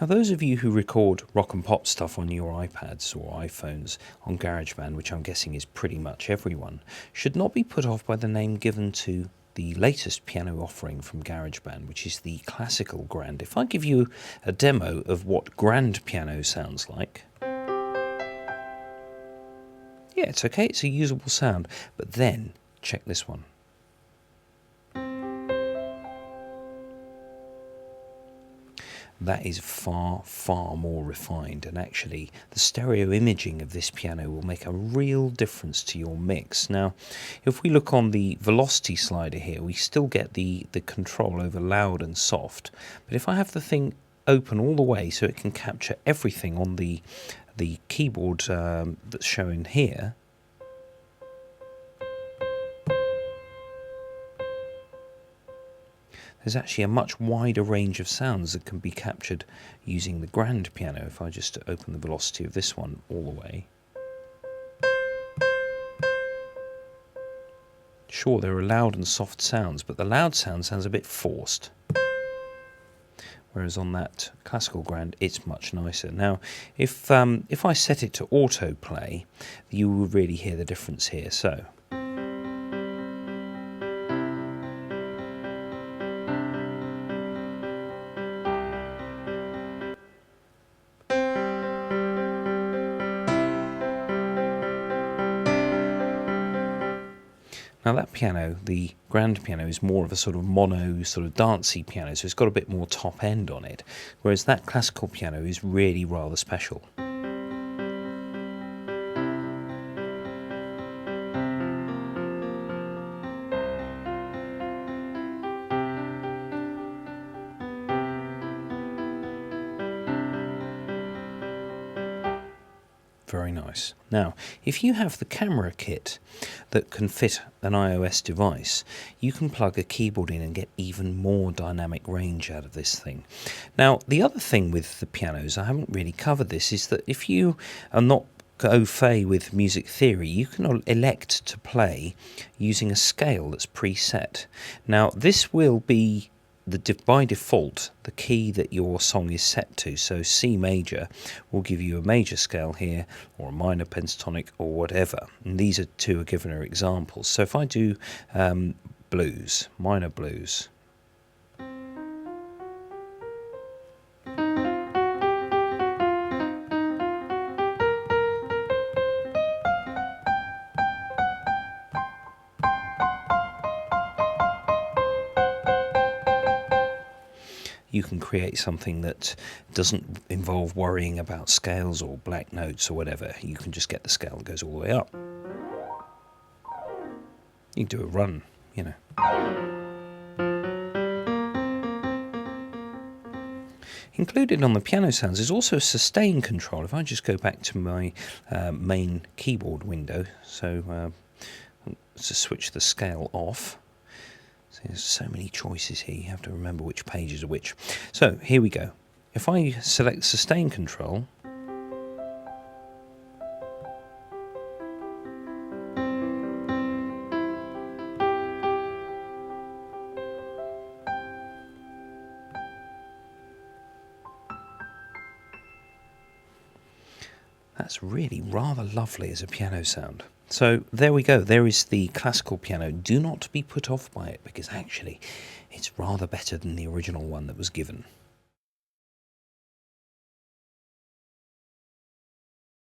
Now, those of you who record rock and pop stuff on your iPads or iPhones on Garageband, which I'm guessing is pretty much everyone, should not be put off by the name given to the latest piano offering from Garageband, which is the classical grand. If I give you a demo of what grand piano sounds like, yeah, it's okay, it's a usable sound, but then check this one. That is far, far more refined, and actually the stereo imaging of this piano will make a real difference to your mix. Now, if we look on the velocity slider here, we still get the control over loud and soft, but if I have the thing open all the way so it can capture everything on the keyboard that's shown here, there's actually a much wider range of sounds that can be captured using the grand piano. If I just open the velocity of this one all the way. Sure, there are loud and soft sounds, but the loud sound sounds a bit forced. Whereas on that classical grand, it's much nicer. Now, if I set it to autoplay, you will really hear the difference here. So. Now that piano, the grand piano, is more of a sort of mono, sort of dancey piano, so it's got a bit more top end on it, whereas that classical piano is really rather special. Very nice. Now, if you have the camera kit that can fit an iOS device, you can plug a keyboard in and get even more dynamic range out of this thing. Now, the other thing with the pianos, I haven't really covered this, is that if you are not au fait with music theory, you can elect to play using a scale that's preset. Now, this will be by default the key that your song is set to, so C major will give you a major scale here, or a minor pentatonic, or whatever, and these are two are given are examples. So if I do blues, minor blues, you can create something that doesn't involve worrying about scales or black notes or whatever. You can just get the scale that goes all the way up. You can do a run, you know. Included on the piano sounds is also a sustain control. If I just go back to my main keyboard window, so to switch the scale off. So there's so many choices here, you have to remember which pages are which. So here we go. If I select sustain control, that's really rather lovely as a piano sound. So there we go, there is the classical piano. Do not be put off by it, because actually it's rather better than the original one that was given.